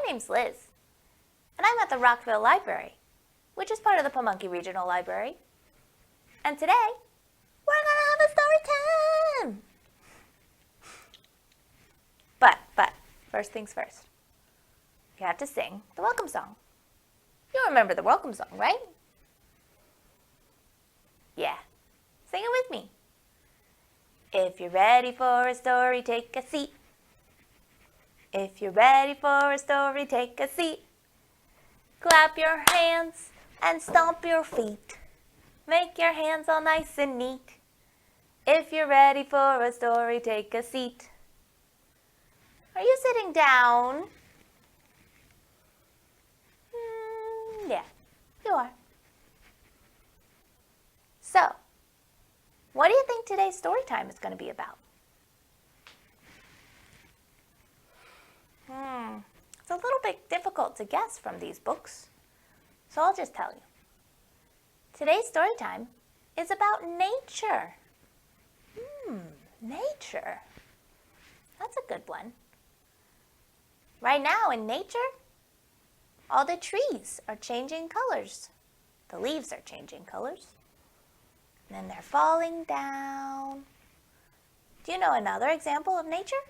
name's Liz, and I'm at the Rockville Library, which is part of the Pamunkey Regional Library. And today, we're gonna have a story time! But, first things first. You have to sing the welcome song. You remember the welcome song, right? Yeah, sing it with me. If you're ready for a story, take a seat. If you're ready for a story, take a seat. Clap your hands and stomp your feet. Make your hands all nice and neat. If you're ready for a story, take a seat. Are you sitting down? Yeah, you are. So, what do you think today's story time is going to be about? It's a little bit difficult to guess from these books, so I'll just tell you. Today's story time is about nature. Nature. That's a good one. Right now in nature, all the trees are changing colors. The leaves are changing colors. And then they're falling down. Do you know another example of nature?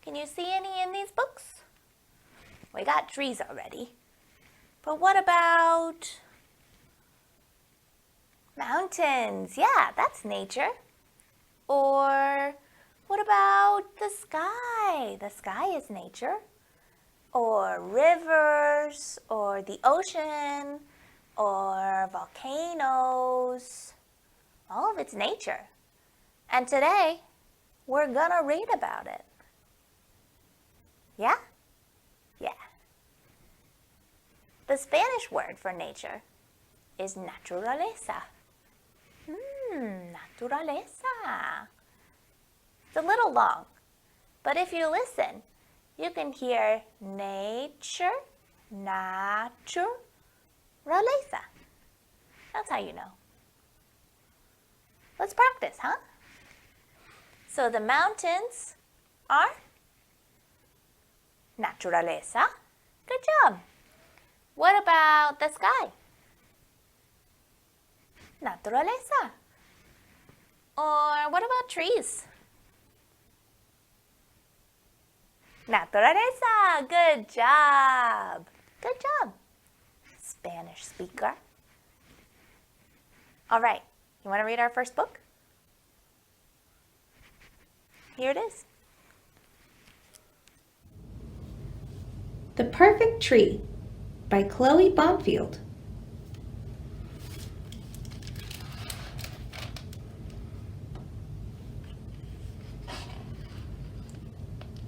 Can you see any in these books? We got trees already. But what about mountains? Yeah, that's nature. Or what about the sky? The sky is nature. Or rivers, or the ocean, or volcanoes. All of it's nature. And today, we're gonna read about it. Yeah? Yeah. The Spanish word for nature is naturaleza. Naturaleza. It's a little long, but if you listen, you can hear nature, naturaleza. That's how you know. Let's practice, huh? So the mountains are naturaleza. Good job. What about the sky? Naturaleza. Or what about trees? Naturaleza. Good job. Good job, Spanish speaker. All right, you want to read our first book? Here it is. The Perfect Tree by Chloe Bonfield.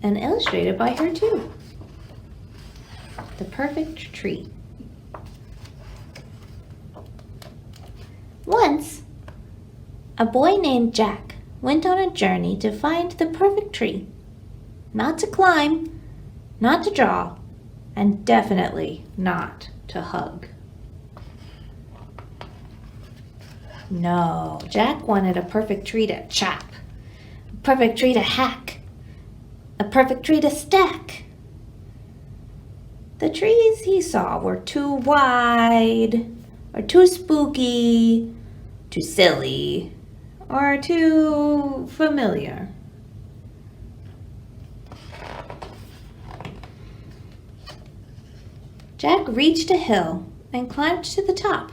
And illustrated by her too. The Perfect Tree. Once, a boy named Jack went on a journey to find the perfect tree. Not to climb, not to draw, and definitely not to hug. No, Jack wanted a perfect tree to chop, a perfect tree to hack, a perfect tree to stack. The trees he saw were too wide, or too spooky, too silly, or too familiar. Jack reached a hill and climbed to the top.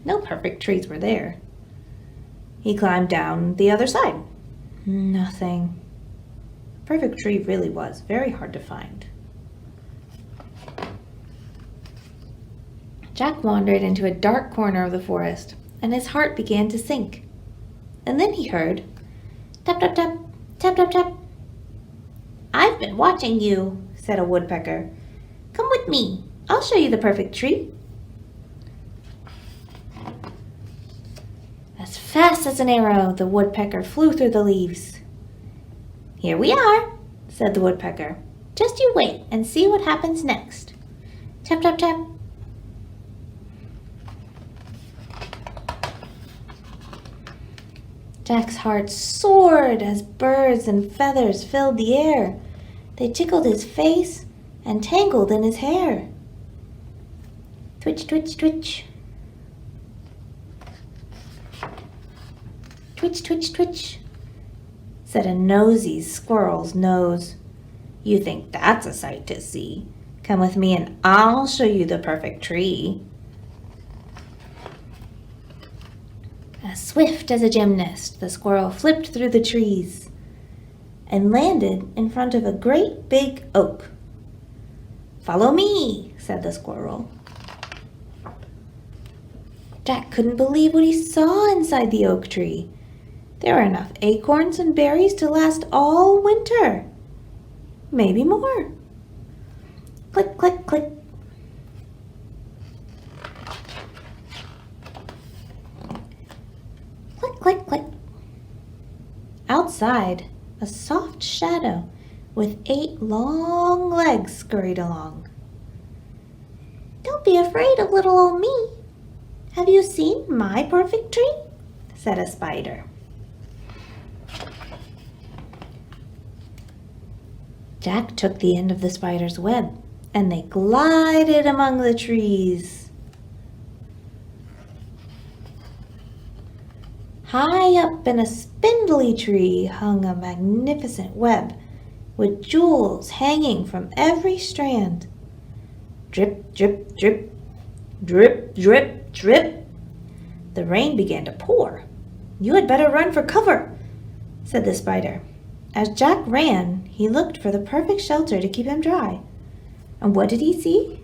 No perfect trees were there. He climbed down the other side. Nothing. A perfect tree really was very hard to find. Jack wandered into a dark corner of the forest, and his heart began to sink. And then he heard, tap, tap, tap, tap, tap, tap. "I've been watching you," said a woodpecker. "Come with me. I'll show you the perfect tree." As fast as an arrow, the woodpecker flew through the leaves. "Here we are," said the woodpecker. "Just you wait and see what happens next." Tap, tap, tap. Jack's heart soared as birds and feathers filled the air. They tickled his face and tangled in his hair. Twitch, twitch, twitch. Twitch, twitch, twitch, said a nosy squirrel's nose. You think that's a sight to see? Come with me and I'll show you the perfect tree. As swift as a gymnast, the squirrel flipped through the trees and landed in front of a great big oak. Follow me, said the squirrel. Jack couldn't believe what he saw inside the oak tree. There were enough acorns and berries to last all winter. Maybe more. Click, click, click. Click, click, click. Outside, a soft shadow with 8 long legs scurried along. Don't be afraid of little old me. Have you seen my perfect tree? Said a spider. Jack took the end of the spider's web, and they glided among the trees. High up in a spindly tree hung a magnificent web, with jewels hanging from every strand. Drip, drip, drip, drip, drip, drip. The rain began to pour. You had better run for cover, said the spider. As Jack ran, he looked for the perfect shelter to keep him dry. And what did he see?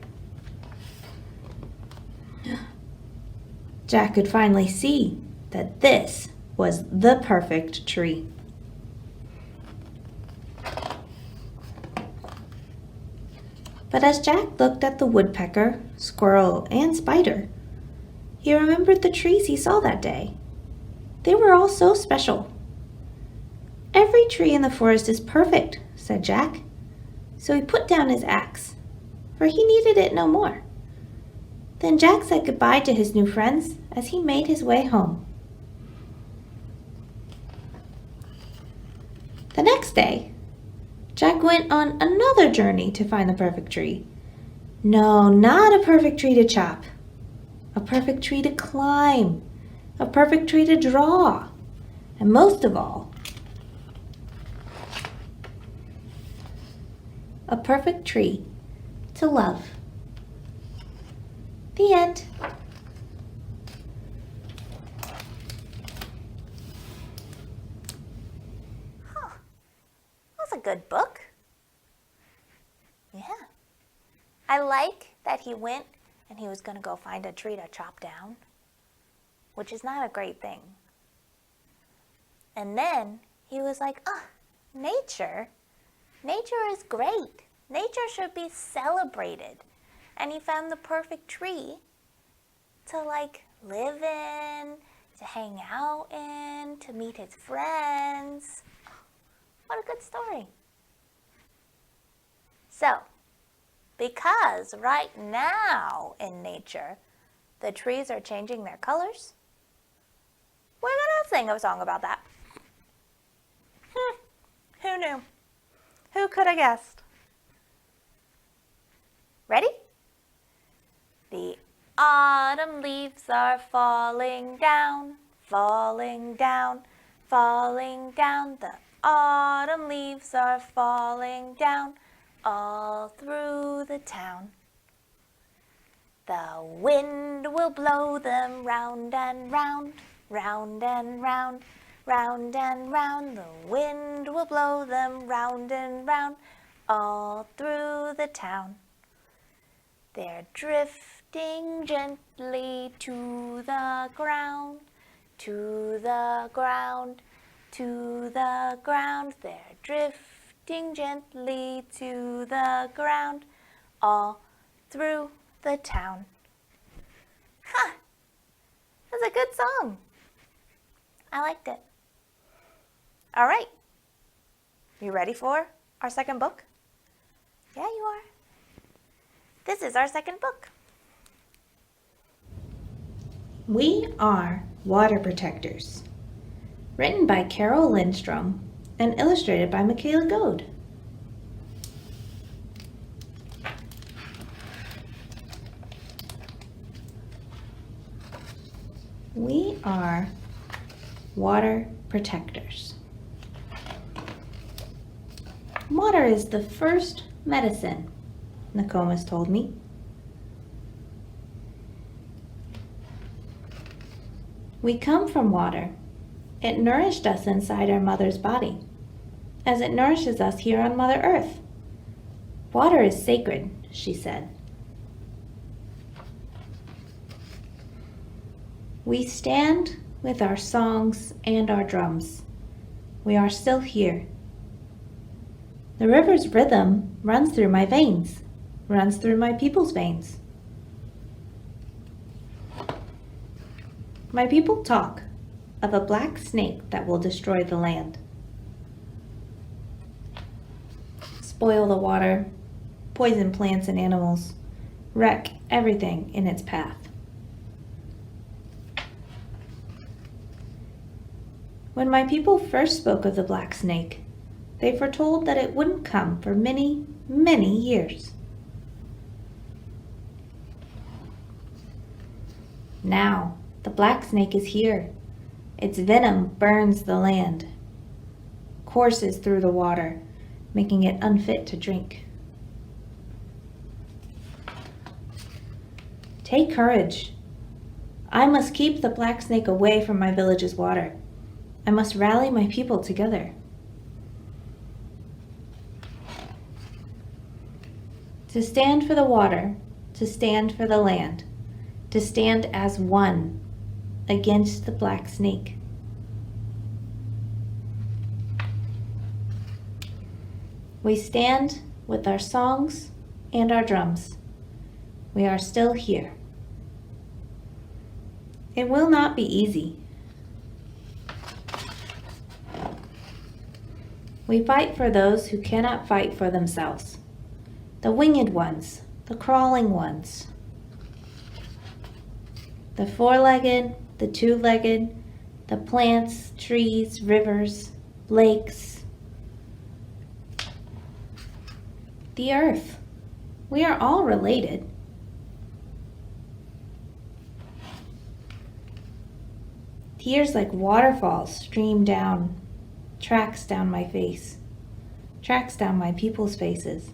Jack could finally see that this was the perfect tree. But as Jack looked at the woodpecker, squirrel, and spider, he remembered the trees he saw that day. They were all so special. Every tree in the forest is perfect, said Jack. So he put down his axe, for he needed it no more. Then Jack said goodbye to his new friends as he made his way home. The next day, Jack went on another journey to find the perfect tree. No, not a perfect tree to chop. A perfect tree to climb. A perfect tree to draw. And most of all, a perfect tree to love. The end. That's a good book. Yeah. I like that he went and he was going to go find a tree to chop down, which is not a great thing. And then he was like, nature. Nature is great. Nature should be celebrated. And he found the perfect tree to live in, to hang out in, to meet his friends. What a good story. So, because right now in nature, the trees are changing their colors, we're going to sing a song about that. Who knew? Who could have guessed? Ready? The autumn leaves are falling down, falling down, falling down. The autumn leaves are falling down all through the town. The wind will blow them round and round, round and round, round and round. The wind will blow them round and round all through the town. They're drifting gently to the ground, to the ground, to the ground. They're drifting gently to the ground all through the town. That's a good song. I liked it. All right. You ready for our second book? Yeah, you are. This is our second book. We Are Water Protectors. Written by Carol Lindstrom and illustrated by Michaela Goad. We are water protectors. Water is the first medicine, Nokomis told me. We come from water. It nourished us inside our mother's body, as it nourishes us here on Mother Earth. Water is sacred, she said. We stand with our songs and our drums. We are still here. The river's rhythm runs through my veins, runs through my people's veins. My people talk of a black snake that will destroy the land, spoil the water, poison plants and animals, wreck everything in its path. When my people first spoke of the black snake, they foretold that it wouldn't come for many, many years. Now, the black snake is here. Its venom burns the land, courses through the water, making it unfit to drink. Take courage. I must keep the black snake away from my village's water. I must rally my people together. To stand for the water, to stand for the land, to stand as one against the black snake. We stand with our songs and our drums. We are still here. It will not be easy. We fight for those who cannot fight for themselves. The winged ones, the crawling ones, the four-legged, the two-legged, the plants, trees, rivers, lakes, the earth. We are all related. Tears like waterfalls stream down, tracks down my face, tracks down my people's faces.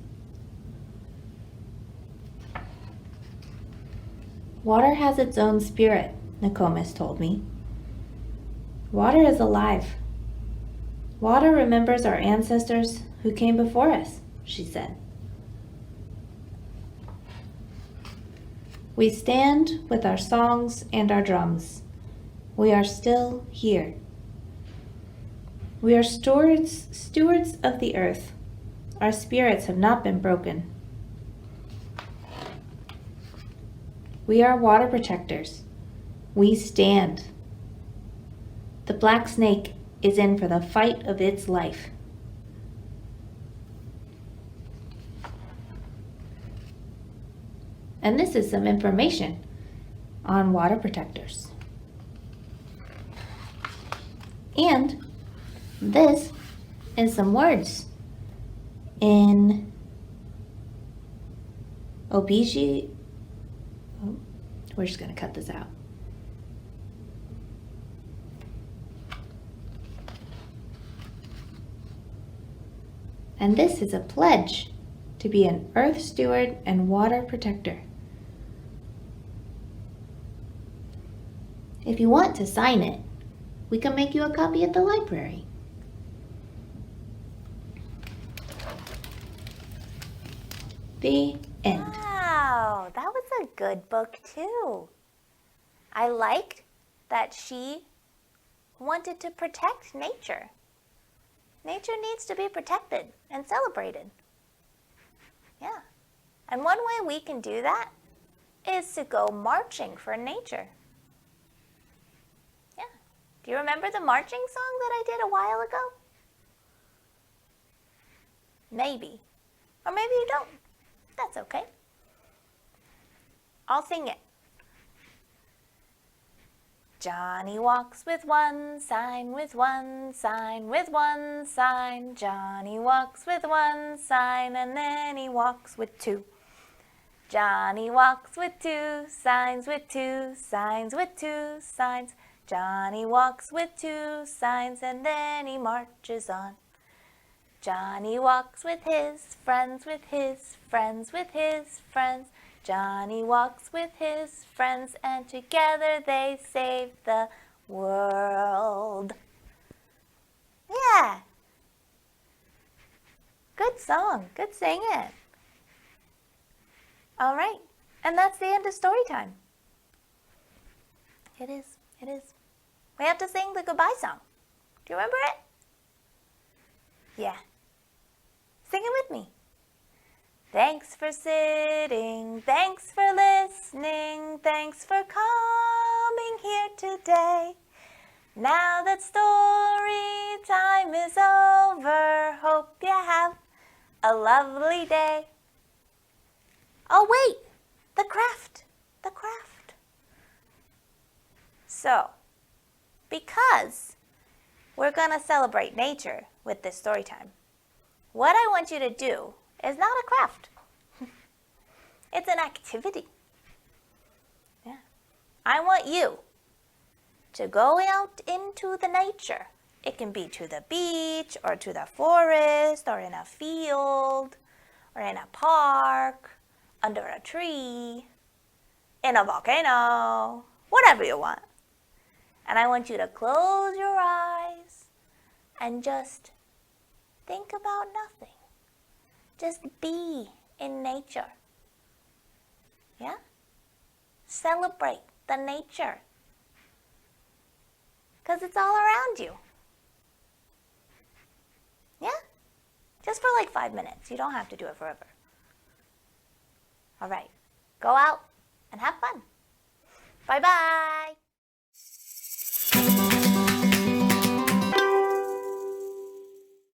Water has its own spirit, Nokomis told me. Water is alive. Water remembers our ancestors who came before us, she said. We stand with our songs and our drums. We are still here. We are stewards of the earth. Our spirits have not been broken. We are water protectors. We stand. The black snake is in for the fight of its life. And this is some information on water protectors. And this is some words in Obiji. Oh, we're just going to cut this out. And this is a pledge to be an earth steward and water protector. If you want to sign it, we can make you a copy at the library. The end. Wow, that was a good book too. I liked that she wanted to protect nature. Nature needs to be protected and celebrated. Yeah. And one way we can do that is to go marching for nature. Yeah. Do you remember the marching song that I did a while ago? Maybe. Or maybe you don't. That's okay. I'll sing it. Johnny walks with one sign, with one sign, with one sign. Johnny walks with one sign, and then he walks with two. Johnny walks with two signs, with two signs, with two signs. Johnny walks with 2 signs and then he marches on. Johnny walks with his friends, with his friends, with his friends. Johnny walks with his friends and together they save the world. Yeah. Good song. Good singing. All right. And that's the end of story time. It is. It is. We have to sing the goodbye song. Do you remember it? Yeah. Sing it with me. Thanks for sitting, thanks for listening, thanks for coming here today. Now that story time is over, hope you have a lovely day. Oh wait, the craft. So, because we're going to celebrate nature with this story time, what I want you to do is not a craft. It's an activity. Yeah. I want you to go out into the nature. It can be to the beach or to the forest or in a field or in a park, under a tree, in a volcano, whatever you want. And I want you to close your eyes and just think about nothing. Just be in nature. Yeah? Celebrate the nature. Because it's all around you. Yeah? Just for like 5 minutes. You don't have to do it forever. All right. Go out and have fun. Bye-bye.